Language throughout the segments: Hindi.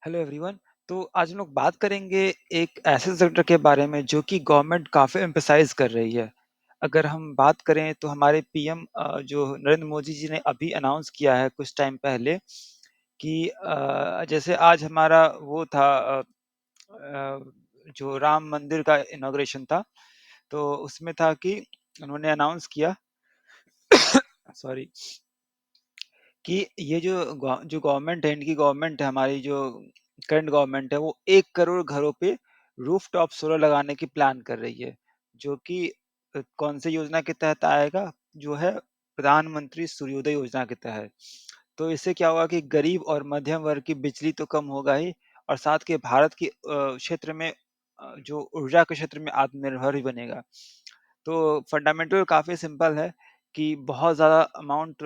Hello everyone. तो आज हम लोग बात करेंगे एक ऐसे सेक्टर के बारे में जो कि गवर्नमेंट काफ़ी एम्फसाइज कर रही है। अगर हम बात करें तो हमारे पीएम जो नरेंद्र मोदी जी ने अभी अनाउंस किया है कुछ टाइम पहले कि जैसे आज हमारा वो था जो राम मंदिर का इनॉग्रेशन था, तो उसमें था कि उन्होंने अनाउंस किया सॉरी कि ये जो गवर्नमेंट है, इनकी गवर्नमेंट है, हमारी जो करंट गवर्नमेंट है, वो 1 करोड़ घरों पे रूफटॉप सोलर लगाने की प्लान कर रही है, जो कि कौन से योजना के तहत आएगा, जो है प्रधानमंत्री सूर्योदय योजना के तहत। तो इससे क्या होगा कि गरीब और मध्यम वर्ग की बिजली तो कम होगा ही, और साथ के भारत की क्षेत्र में जो ऊर्जा के क्षेत्र में आत्मनिर्भर भी बनेगा। तो फंडामेंटल काफ़ी सिंपल है कि बहुत ज़्यादा अमाउंट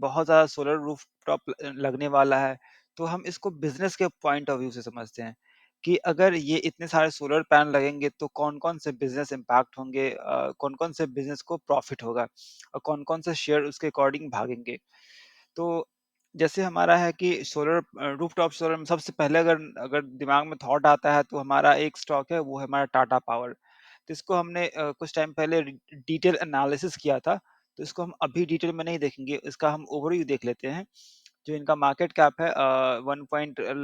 बहुत ज़्यादा सोलर रूफटॉप लगने वाला है। तो हम इसको बिज़नेस के पॉइंट ऑफ व्यू से समझते हैं कि अगर ये इतने सारे सोलर पैनल लगेंगे तो कौन-कौन से बिज़नेस इम्पैक्ट होंगे, कौन-कौन से बिज़नेस को प्रॉफ़िट होगा और कौन-कौन से शेयर उसके अकॉर्डिंग भागेंगे। तो जैसे हमारा है कि सोलर रूफटॉप सोलर में सबसे पहले अगर अगर दिमाग में थॉट आता है तो हमारा एक स्टॉक है, वो है हमारा टाटा पावर। तो इसको हमने कुछ टाइम पहले डिटेल एनालिसिस किया था, तो इसको हम अभी डिटेल में नहीं देखेंगे, इसका हम ओवरव्यू देख लेते हैं। जो इनका मार्केट कैप है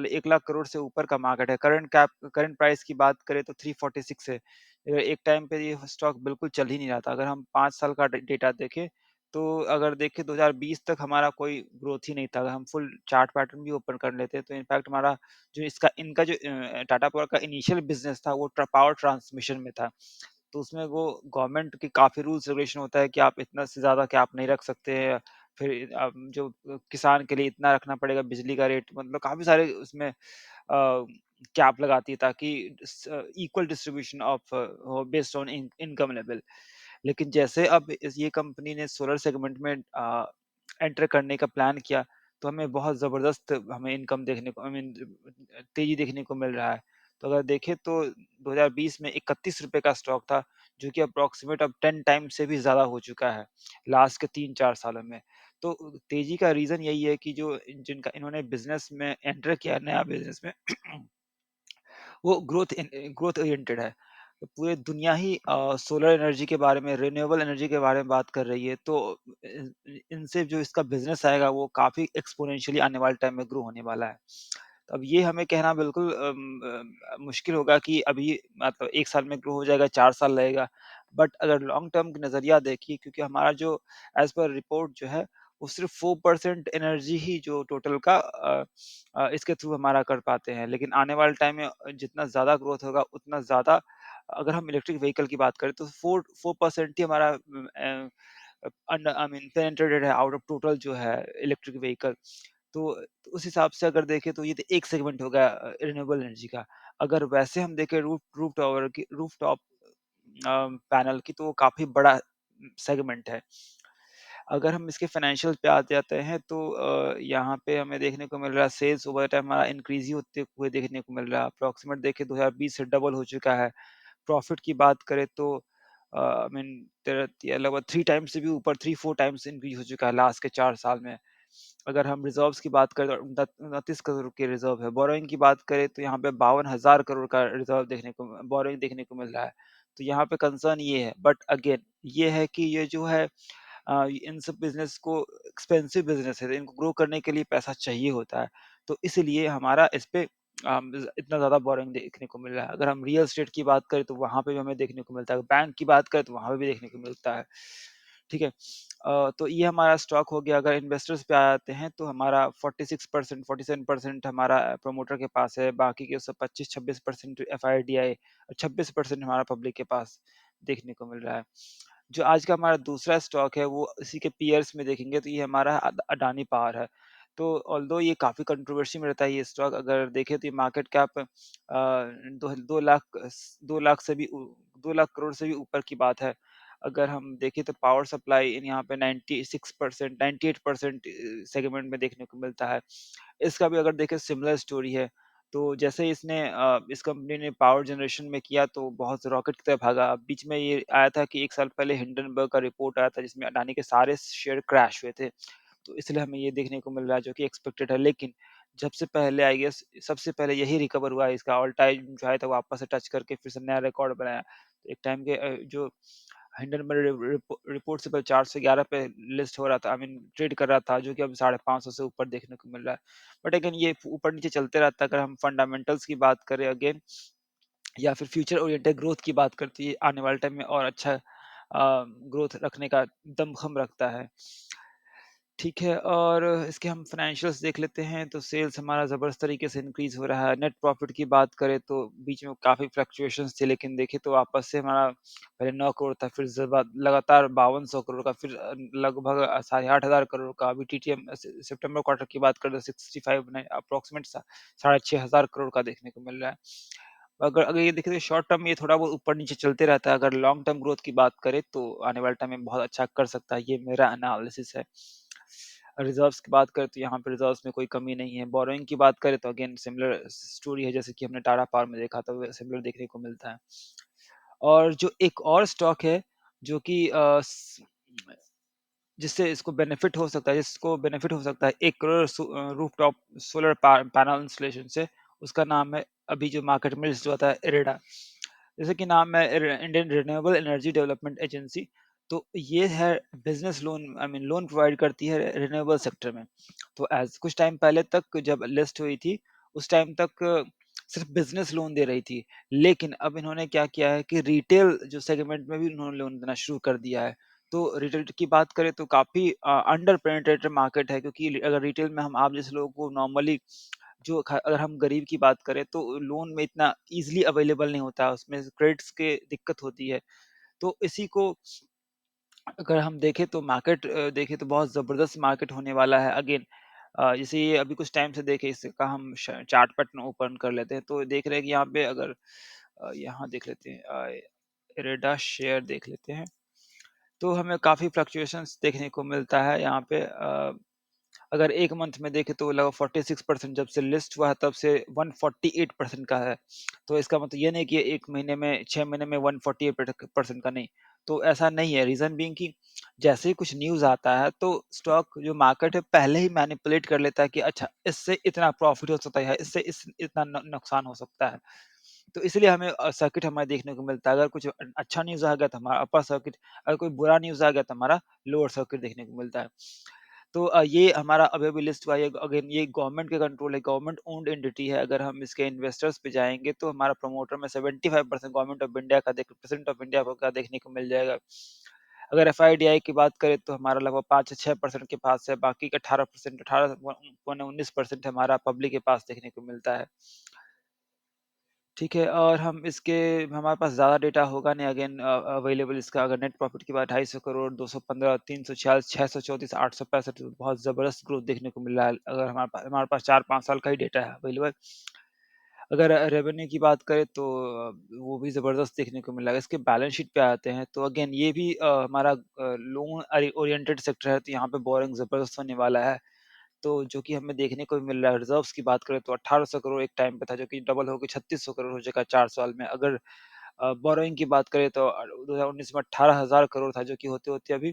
1 लाख करोड़ से ऊपर का मार्केट है। करंट प्राइस की बात करें तो 346 है। एक टाइम पे ये स्टॉक बिल्कुल चल ही नहीं रहा था। अगर हम 5 साल का डेटा देखें, तो अगर देखें 2020 तक हमारा कोई ग्रोथ ही नहीं था। अगर हम फुल चार्ट पैटर्न भी ओपन कर लेते तो इनफैक्ट हमारा जो इसका इनका जो टाटा पावर का इनिशियल बिजनेस था वो पावर ट्रांसमिशन में था। तो उसमें वो गवर्नमेंट के काफ़ी रूल्स रेगुलेशन होता है कि आप इतना से ज़्यादा क्या आप नहीं रख सकते हैं। फिर जो किसान के लिए इतना रखना पड़ेगा बिजली का रेट, मतलब काफ़ी सारे उसमें कैप लगाती है ताकि इक्वल डिस्ट्रीब्यूशन ऑफ हो बेस्ड ऑन इनकम लेवल। लेकिन जैसे अब ये कंपनी ने सोलर सेगमेंट में एंटर करने का प्लान किया, तो हमें बहुत ज़बरदस्त हमें इनकम देखने को, आई मीन तेज़ी देखने को मिल रहा है। तो अगर देखें तो 2020 में ₹31 का स्टॉक था, जो कि अप्रॉक्सिमेट अब 10 टाइम्स से भी ज़्यादा हो चुका है, लास्ट के 3-4 सालों में। तो तेज़ी का रीज़न यही है कि जो जिनका इन्होंने बिज़नेस में एंटर किया है, नया बिज़नेस में वो ग्रोथ ओरिएंटेड है। तो पूरे दुनिया ही सोलर एनर्जी के बारे में, रिन्यूएबल एनर्जी के बारे में बात कर रही है। तो इनसे जो इसका बिज़नेस आएगा वो काफ़ी एक्स्पोनेंशियली आने वाले टाइम में ग्रो होने वाला है। तो अब ये हमें कहना बिल्कुल मुश्किल होगा कि अभी मतलब 1 साल में ग्रो हो जाएगा, 4 साल लगेगा। बट अगर लॉन्ग टर्म की नज़रिया देखिए, क्योंकि हमारा जो एज़ पर रिपोर्ट जो है, वो सिर्फ़ 4% एनर्जी ही जो टोटल का इसके थ्रू हमारा कर पाते हैं। लेकिन आने वाले टाइम में जितना ज़्यादा ग्रोथ होगा उतना ज़्यादा, अगर हम इलेक्ट्रिक व्हीकल की बात करें तो 4% ही हमारा आई मीन पेनिट्रेटेड है आउट ऑफ टोटल जो है इलेक्ट्रिक व्हीकल। तो उस हिसाब से अगर देखें तो ये तो एक सेगमेंट हो गया रिन्यूएबल एनर्जी का। अगर वैसे हम देखें रूफटॉप पैनल की, तो वो काफ़ी बड़ा सेगमेंट है। अगर हम इसके फाइनेंशियल पे आ जाते हैं तो यहाँ पे हमें देखने को मिल रहा है सेल्स ओवर टाइम हमारा इंक्रीज़ ही होते हुए देखने को मिल रहा है। अप्रॉक्सिमेट देखें 2020 से डबल हो चुका है। प्रॉफ़िट की बात करें तो आई मीन लगभग 3 टाइम्स से भी ऊपर, 3-4 टाइम्स इंक्रीज़ हो चुका है लास्ट के 4 साल में। अगर हम रिज़र्व्स की बात करें तो 29 करोड़ के रिज़र्व है। बोरोइंग की बात करें तो यहाँ पे 52,000 करोड़ का रिज़र्व बोरोइंग देखने को मिल रहा है। तो यहाँ पे कंसर्न ये है, बट अगेन ये है कि ये जो है इन सब बिज़नेस को एक्सपेंसिव बिज़नेस है, तो इनको ग्रो करने के लिए पैसा चाहिए होता है। तो इसीलिए हमारा इस पे इतना ज़्यादा बोरोइंग देखने को मिल रहा है। अगर हम रियल एस्टेट की बात करें तो वहाँ पे भी हमें देखने को मिलता है। बैंक की बात करें तो वहाँ पे भी देखने को मिलता है। ठीक है? तो ये हमारा स्टॉक हो गया। अगर इन्वेस्टर्स पे आ जाते हैं तो हमारा 46% 47% हमारा प्रमोटर के पास है, बाकी के सब 25-26% एफआईडीआई और 26% हमारा पब्लिक के पास देखने को मिल रहा है। जो आज का हमारा दूसरा स्टॉक है वो इसी के पीयर्स में देखेंगे तो ये हमारा अडानी पावर है। तो ऑल्दो ये काफ़ी कंट्रोवर्सी में रहता है ये स्टॉक, अगर देखें तो ये मार्केट कैप 2 लाख से भी 2 लाख करोड़ से भी ऊपर की बात है। अगर हम देखें तो पावर सप्लाई इन यहाँ पे 96% 98% सेगमेंट में देखने को मिलता है। इसका भी अगर देखें सिमिलर स्टोरी है। तो जैसे इसने इस कंपनी ने पावर जनरेशन में किया तो बहुत रॉकेट की तरह भागा। बीच में ये आया था कि 1 साल पहले हिंडनबर्ग का रिपोर्ट आया था जिसमें अडानी के सारे शेयर क्रैश हुए थे। तो इसलिए हमें ये देखने को मिल रहा है जो कि एक्सपेक्टेड है। लेकिन जब से पहले आई गेस सबसे पहले यही रिकवर हुआ है, इसका ऑल टाइम जो है तो वापस से टच करके फिर से नया रिकॉर्ड बनाया। तो एक टाइम के जो हिंडनबर्ग रिपोर्ट से पहले 411 पे लिस्ट हो रहा था, आई मीन ट्रेड कर रहा था, जो कि अब 550 से ऊपर देखने को मिल रहा है। बट अगेन ये ऊपर नीचे चलते रहता है। अगर हम फंडामेंटल्स की बात करें अगेन, या फिर फ्यूचर ओरिएंटेड ग्रोथ की बात करती है, आने वाले टाइम में और अच्छा ग्रोथ रखने का दमखम रखता है। ठीक है, और इसके हम फाइनेंशियल्स देख लेते हैं। तो सेल्स हमारा ज़बरदस्त तरीके से इंक्रीज़ हो रहा है। नेट प्रॉफ़िट की बात करें तो बीच में काफ़ी फ्लक्चुएशंस थे, लेकिन देखें तो वापस से हमारा पहले 9 करोड़ था, फिर लगातार 5200 करोड़ का, फिर लगभग साढ़े 8,000 करोड़ का। अभी टीटीएम सितंबर क्वार्टर की बात करें तो 65 नहीं अप्रॉक्सिमेट साढ़े 6,000 करोड़ का देखने को मिल रहा है। अगर अगर ये देखें तो शॉर्ट टर्म में ये थोड़ा बहुत ऊपर नीचे चलते रहता है। अगर लॉन्ग टर्म ग्रोथ की बात करें तो आने वाले टाइम में बहुत अच्छा कर सकता है। ये मेरा एनालिसिस है। रिजर्व्स की बात करें तो यहाँ पे रिजर्व्स में कोई कमी नहीं है। बोरोइंग की बात करें तो अगेन सिमिलर स्टोरी है, जैसे कि हमने टाटा पावर में देखा था, सिमिलर देखने को मिलता है। और जो एक और स्टॉक है जो कि जिससे इसको बेनिफिट हो सकता है, जिसको बेनिफिट हो सकता है 1 crore rooftop solar panel installation से, उसका नाम है, अभी जो मार्केट में लिस्ट हुआ था, इरेडा। जैसे कि नाम है Indian renewable energy development agency. तो ये है business loan, I mean loan provide करती है रिन्यूएबल सेक्टर में। तो एज कुछ टाइम पहले तक जब लिस्ट हुई थी, उस टाइम तक सिर्फ बिजनेस लोन दे रही थी। लेकिन अब इन्होंने क्या किया है कि रिटेल जो सेगमेंट में भी उन्होंने लोन देना शुरू कर दिया है। तो रिटेल की बात करें तो काफी अंडर पेनिट्रेटेड मार्केट है, क्योंकि अगर रिटेल में हम आप जैसे लोगों को नॉर्मली अगर हम गरीब की बात करें तो लोन में इतना ईज़िली अवेलेबल नहीं होता है, उसमें क्रेडिट्स की दिक्कत होती है। तो इसी को अगर हम देखें तो मार्केट देखें तो बहुत ज़बरदस्त मार्केट होने वाला है। अगेन जैसे ये अभी कुछ टाइम से देखें, इसका हम चार्ट पैटर्न ओपन कर लेते हैं तो देख रहे हैं कि यहाँ पे अगर यहाँ देख लेते हैं, इरेडा शेयर देख लेते हैं, तो हमें काफ़ी फ्लक्चुएशंस देखने को मिलता है यहाँ पे। अगर एक मंथ में देखें तो लगभग 46% जब से लिस्ट हुआ है तब से 148% का है। तो इसका मतलब ये नहीं कि 1 महीने में 6 महीने में 148% का नहीं। तो ऐसा नहीं है, रीज़न बीइंग कि जैसे ही कुछ न्यूज़ आता है तो स्टॉक जो मार्केट है पहले ही मैनिपुलेट कर लेता है कि अच्छा इससे इतना प्रॉफ़िट हो सकता है, इससे इतना नुकसान हो सकता है। तो इसलिए हमें सर्किट हमारे देखने को मिलता है। अगर कुछ अच्छा न्यूज़ आ गया तो हमारा अपर सर्किट, अगर कोई बुरा न्यूज़ आ गया तो हमारा लोअर सर्किट देखने को मिलता है। तो ये हमारा अभी-अभी लिस्ट हुआ है, अगेन ये गवर्नमेंट के कंट्रोल है, गवर्नमेंट ओन्ड एंटिटी है। अगर हम इसके इन्वेस्टर्स पे जाएँगे तो हमारा प्रमोटर में 75% गवर्नमेंट ऑफ इंडिया का प्रेसिडेंट ऑफ इंडिया का देखने को मिल जाएगा। अगर एफआईडीआई की बात करें तो हमारा लगभग 5 से 6% के पास है, बाकी का 18%, 18 पौने 19% हमारा पब्लिक के पास देखने को मिलता है। ठीक है, और हम इसके हमारे पास ज़्यादा डेटा होगा नहीं, अगेन अवेलेबल इसका अगर नेट प्रॉफिट की बात 250 करोड़, 215, 346, 634, 865, बहुत ज़बरदस्त ग्रोथ देखने को मिल रहा है। अगर हमारे पास 4-5 साल का ही डेटा है अवेलेबल। अगर रेवेन्यू की बात करें तो वो भी ज़बरदस्त देखने को मिल रहा है। इसके बैलेंस शीट पे आते हैं तो अगेन ये भी हमारा लोन ओरिएंटेड सेक्टर है, तो यहाँ पे बोरिंग ज़बरदस्त होने वाला है। तो जो कि हमें देखने को भी मिल रहा है। रिज़र्व्स की बात करें तो 1800 करोड़ एक टाइम पे था, जो कि डबल होके 3600 करोड़ हो जाएगा 4 साल में। अगर बोरोइंग की बात करें तो 2019 में 18,000 करोड़ था, जो कि होते-होते अभी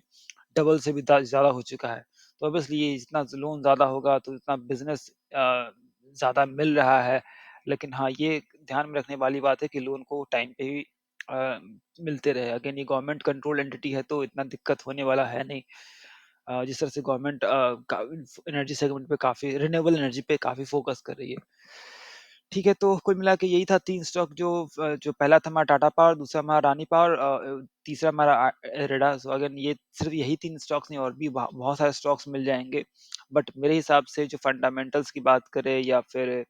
डबल से भी ज़्यादा हो चुका है। तो ऑब्वियसली ये जितना लोन ज़्यादा होगा तो उतना बिज़नेस ज़्यादा मिल रहा है। लेकिन हाँ, ये ध्यान में रखने वाली बात है कि लोन को टाइम पे ही अ, मिलते रहे। अगेन ये गवर्नमेंट कंट्रोल एंटिटी है तो इतना दिक्कत होने वाला है नहीं। जिस तरह से गवर्नमेंट एनर्जी सेगमेंट पे काफ़ी रिन्यूएबल एनर्जी पे काफ़ी फ़ोकस कर रही है। ठीक है, तो कुल मिला के यही था 3 स्टॉक जो पहला था हमारा टाटा पावर, दूसरा हमारा रानी पावर, तीसरा हमारा इरेडा। सो अगेन ये सिर्फ़ यही 3 स्टॉक्स नहीं, और भी बहुत सारे स्टॉक्स मिल जाएँगे। बट मेरे हिसाब से जो फंडामेंटल्स की बात करें या फिर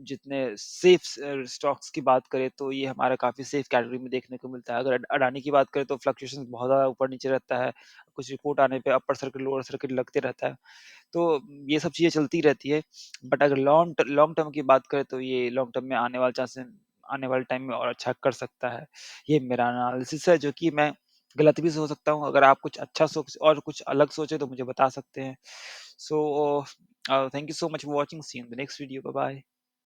जितने सेफ स्टॉक्स की बात करें तो ये हमारा काफ़ी सेफ कैटेगरी में देखने को मिलता है। अगर अडानी की बात करें तो फ्लक्चुएशंस बहुत ज़्यादा ऊपर-नीचे रहता है। कुछ रिपोर्ट आने पे अपर सर्किट, लोअर सर्किट लगते रहता है। तो ये सब चीज़ें चलती रहती है। बट अगर लॉन्ग टर्म की बात करें तो ये लॉन्ग टर्म में आने वाले टाइम में और अच्छा कर सकता है। ये मेरा एनालिसिस है, जो कि मैं गलत भी हो सकता हूँ। अगर आप कुछ अच्छा सोच और कुछ अलग सोचे तो मुझे बता सकते हैं। So thank you so much for watching, see you in the next video, bye bye.